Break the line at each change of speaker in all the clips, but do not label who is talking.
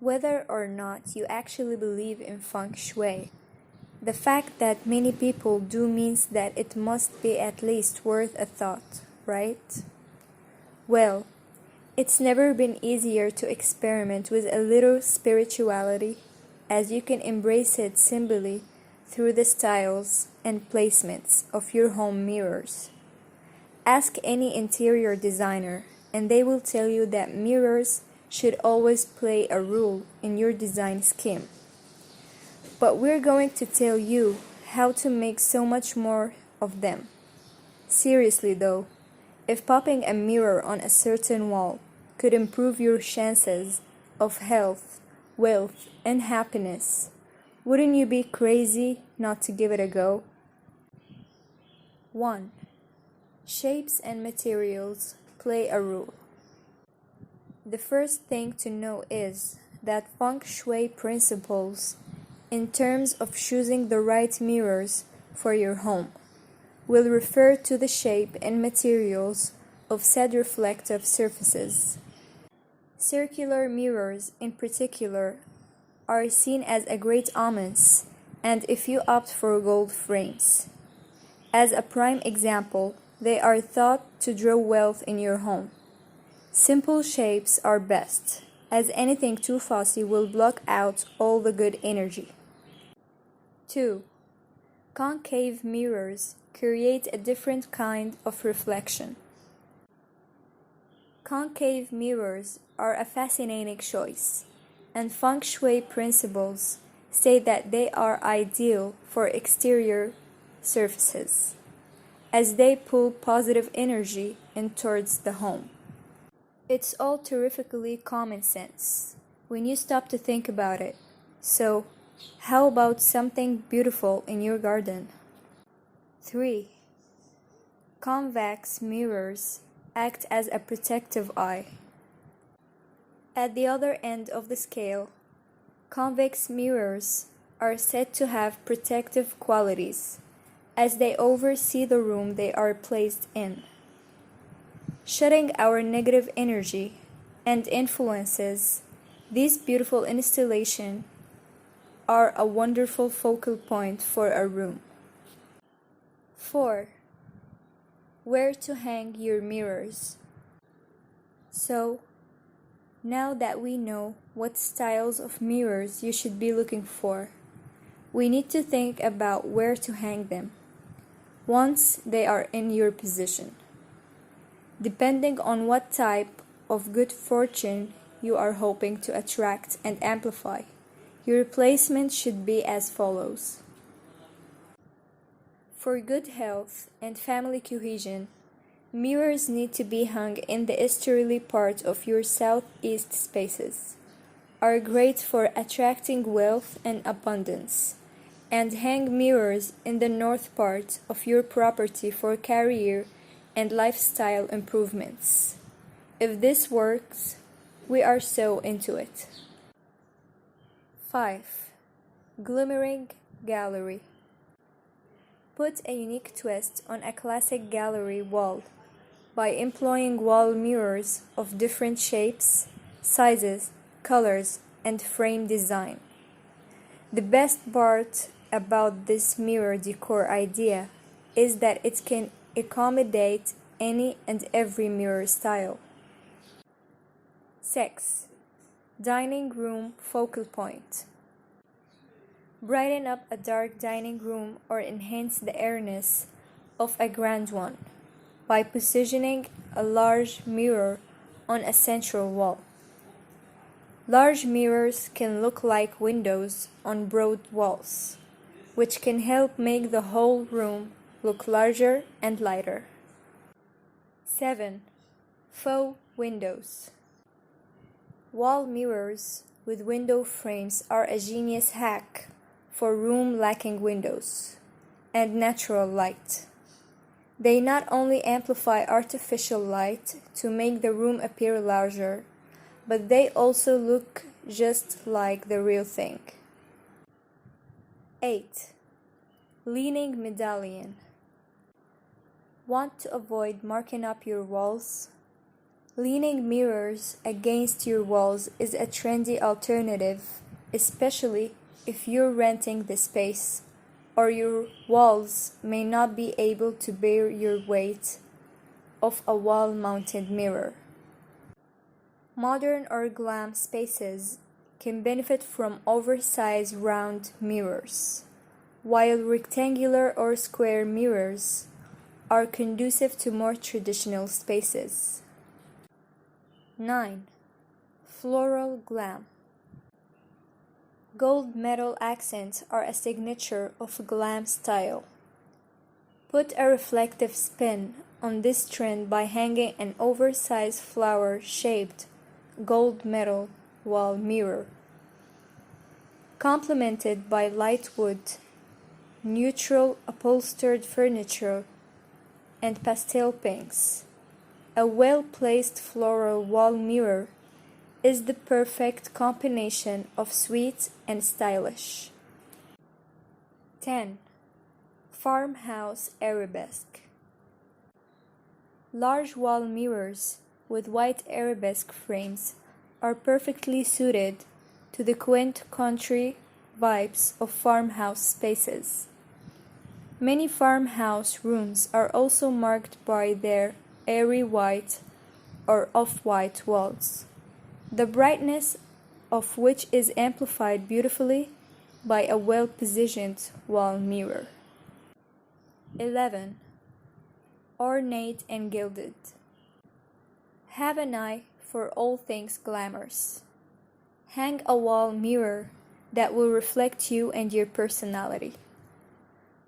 Whether or not you actually believe in feng shui, the fact that many people do means that it must be at least worth a thought, right? Well, it's never been easier to experiment with a little spirituality, as you can embrace it simply through the styles and placements of your home mirrors. Ask any interior designer, and they will tell you that mirrors should always play a role in your design scheme. But we're going to tell you how to make so much more of them. Seriously though, if popping a mirror on a certain wall could improve your chances of health, wealth, and happiness, wouldn't you be crazy not to give it a go? 1. Shapes and materials play a role. The first thing to know is that feng shui principles, in terms of choosing the right mirrors for your home, will refer to the shape and materials of said reflective surfaces. Circular mirrors, in particular, are seen as a great omens, and if you opt for gold frames. As a prime example, they are thought to draw wealth in your home. Simple shapes are best, as anything too fussy will block out all the good energy. 2. Concave mirrors create a different kind of reflection. Concave mirrors are a fascinating choice, and feng shui principles say that they are ideal for exterior surfaces, as they pull positive energy in towards the home. It's all terrifically common sense when you stop to think about it. So, how about something beautiful in your garden? 3. Convex mirrors act as a protective eye. At the other end of the scale, convex mirrors are said to have protective qualities, as they oversee the room they are placed in, shutting our negative energy and influences. These beautiful installations are a wonderful focal point for a room. 4. Where to hang your mirrors. So, now that we know what styles of mirrors you should be looking for, we need to think about where to hang them once they are in your possession. Depending on what type of good fortune you are hoping to attract and amplify, your placement should be as follows. For good health and family cohesion, mirrors need to be hung in the easterly part of your southeast spaces, are great for attracting wealth and abundance, and hang mirrors in the north part of your property for career and lifestyle improvements. If this works, we are so into it. 5. Glimmering gallery. Put a unique twist on a classic gallery wall by employing wall mirrors of different shapes, sizes, colors, and frame design. The best part about this mirror decor idea is that it can accommodate any and every mirror style. 6. Dining room focal point. Brighten up a dark dining room or enhance the airiness of a grand one by positioning a large mirror on a central wall. Large mirrors can look like windows on broad walls, which can help make the whole room look larger and lighter. 7. Faux windows. Wall mirrors with window frames are a genius hack for room lacking windows and natural light. They not only amplify artificial light to make the room appear larger, but they also look just like the real thing. 8. Leaning medallion. Want to avoid marking up your walls? Leaning mirrors against your walls is a trendy alternative, especially if you're renting the space or your walls may not be able to bear your weight of a wall-mounted mirror. Modern or glam spaces can benefit from oversized round mirrors, while rectangular or square mirrors are conducive to more traditional spaces. 9. Floral glam. Gold metal accents are a signature of glam style. Put a reflective spin on this trend by hanging an oversized flower-shaped gold metal wall mirror, complemented by light wood, neutral upholstered furniture, and pastel pinks. A well-placed floral wall mirror is the perfect combination of sweet and stylish. 10. Farmhouse arabesque. Large wall mirrors with white arabesque frames are perfectly suited to the quaint country vibes of farmhouse spaces. Many farmhouse rooms are also marked by their airy white or off-white walls, the brightness of which is amplified beautifully by a well-positioned wall mirror. 11. Ornate and gilded. Have an eye for all things glamorous. Hang a wall mirror that will reflect you and your personality.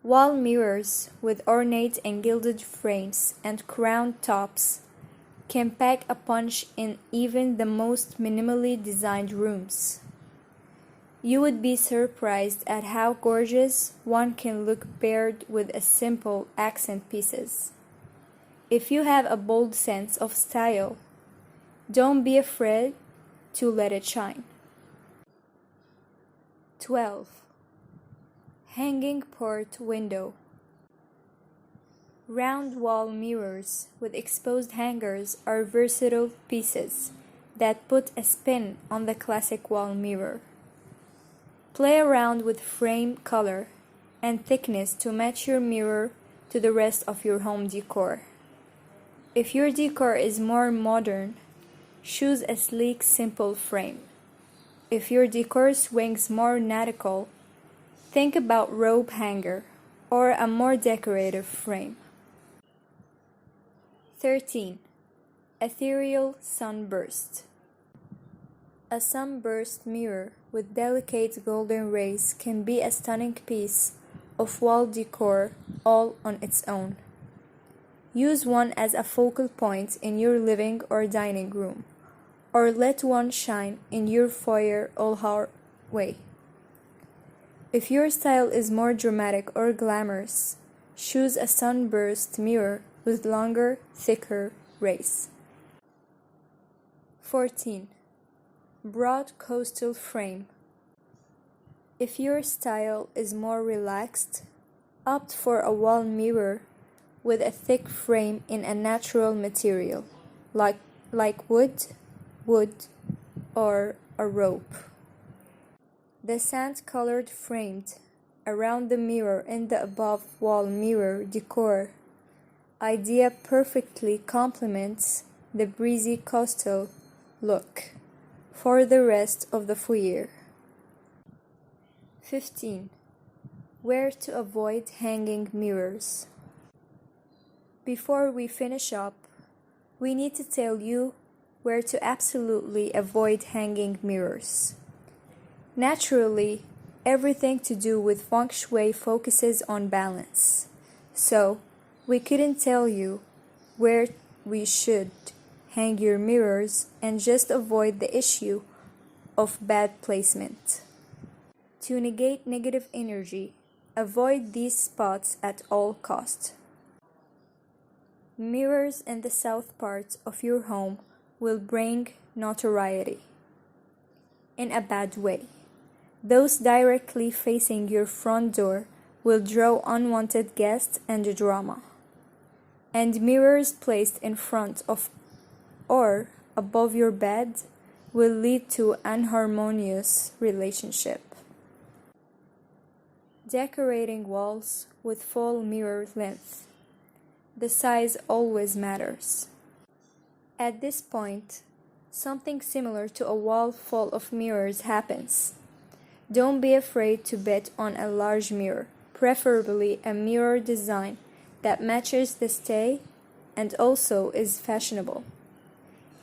Wall mirrors with ornate and gilded frames and crowned tops can pack a punch in even the most minimally designed rooms. You would be surprised at how gorgeous one can look paired with a simple accent pieces. If you have a bold sense of style, don't be afraid to let it shine. 12. Hanging port window. Round wall mirrors with exposed hangers are versatile pieces that put a spin on the classic wall mirror. Play around with frame color and thickness to match your mirror to the rest of your home decor. If your decor is more modern, choose a sleek, simple frame. If your decor swings more nautical, think about rope hanger or a more decorative frame. 13. Ethereal sunburst. A sunburst mirror with delicate golden rays can be a stunning piece of wall decor all on its own. Use one as a focal point in your living or dining room, or let one shine in your foyer all halfway. If your style is more dramatic or glamorous, choose a sunburst mirror with longer, thicker rays. 14. Broad coastal frame. If your style is more relaxed, opt for a wall mirror with a thick frame in a natural material, like wood, or a rope. The sand-colored framed around the mirror in the above wall mirror decor idea perfectly complements the breezy coastal look for the rest of the foyer. 15. Where to avoid hanging mirrors. Before we finish up, we need to tell you where to absolutely avoid hanging mirrors. Naturally, everything to do with feng shui focuses on balance, so we couldn't tell you where we should hang your mirrors and just avoid the issue of bad placement. To negate negative energy, avoid these spots at all costs. Mirrors in the south part of your home will bring notoriety. In a bad way. Those directly facing your front door will draw unwanted guests and drama. And mirrors placed in front of or above your bed will lead to unharmonious relationship. Decorating walls with full mirror length. The size always matters. At this point, something similar to a wall full of mirrors happens. Don't be afraid to bet on a large mirror, preferably a mirror design that matches the stay and also is fashionable.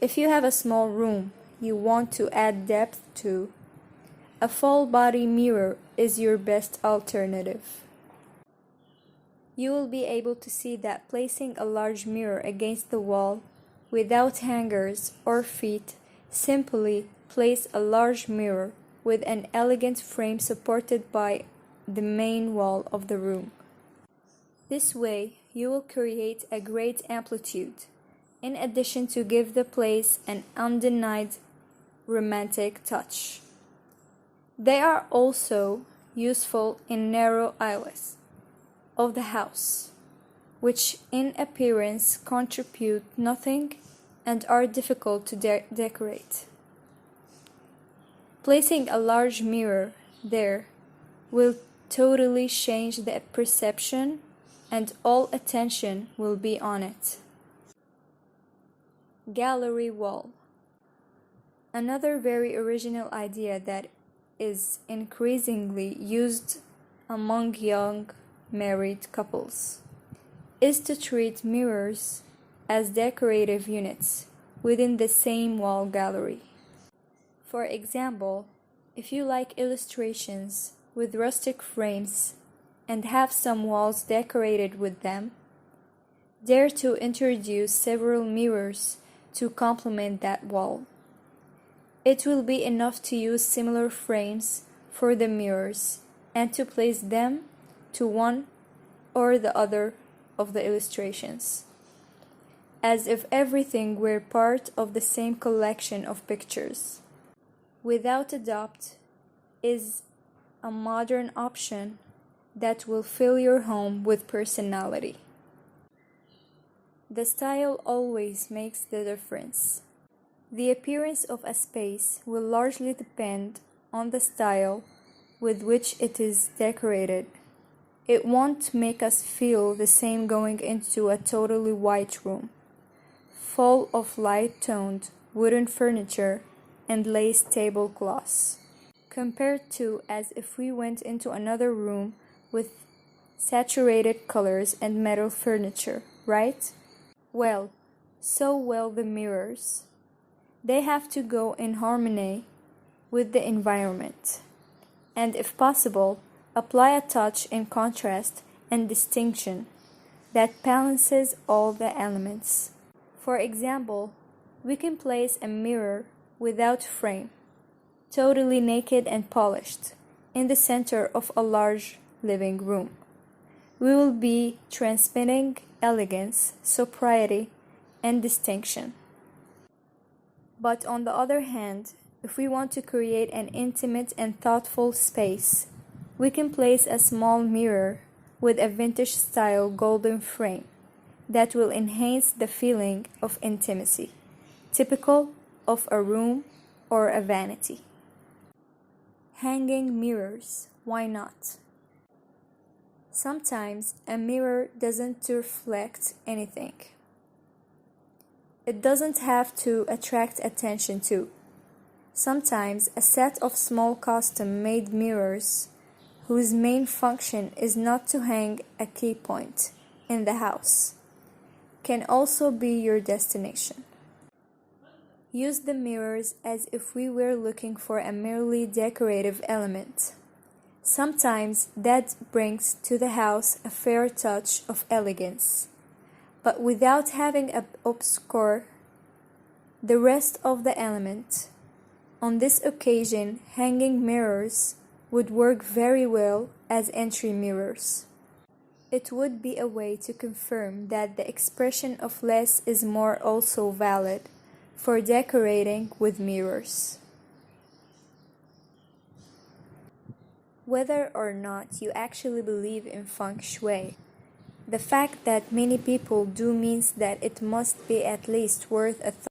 If you have a small room you want to add depth to, a full body mirror is your best alternative. You will be able to see that placing a large mirror against the wall without hangers or feet, simply place a large mirror with an elegant frame supported by the main wall of the room. This way, you will create a great amplitude, in addition to give the place an undenied romantic touch. They are also useful in narrow aisles of the house, which in appearance contribute nothing and are difficult to decorate. Placing a large mirror there will totally change the perception and all attention will be on it. Gallery wall. Another very original idea that is increasingly used among young married couples is to treat mirrors as decorative units within the same wall gallery. For example, if you like illustrations with rustic frames and have some walls decorated with them, dare to introduce several mirrors to complement that wall. It will be enough to use similar frames for the mirrors and to place them to one or the other of the illustrations, as if everything were part of the same collection of pictures. Without a doubt, is a modern option that will fill your home with personality. The style always makes the difference. The appearance of a space will largely depend on the style with which it is decorated. It won't make us feel the same going into a totally white room, full of light-toned wooden furniture and lace tablecloths, compared to as if we went into another room with saturated colors and metal furniture, right? Well, so will the mirrors. They have to go in harmony with the environment, and if possible, apply a touch in contrast and distinction that balances all the elements. For example, we can place a mirror without frame, totally naked and polished, in the center of a large living room. We will be transmitting elegance, sobriety, and distinction. But on the other hand, if we want to create an intimate and thoughtful space, we can place a small mirror with a vintage-style golden frame that will enhance the feeling of intimacy, typical of a room or a vanity. Hanging mirrors, why not? Sometimes a mirror doesn't reflect anything. It doesn't have to attract attention too. Sometimes a set of small custom-made mirrors whose main function is not to hang a key point in the house can also be your destination. Use the mirrors as if we were looking for a merely decorative element. Sometimes that brings to the house a fair touch of elegance, but without having to obscure the rest of the element. On this occasion, hanging mirrors would work very well as entry mirrors. It would be a way to confirm that the expression of less is more also valid for decorating with mirrors. Whether or not you actually believe in feng shui, the fact that many people do means that it must be at least worth a thought.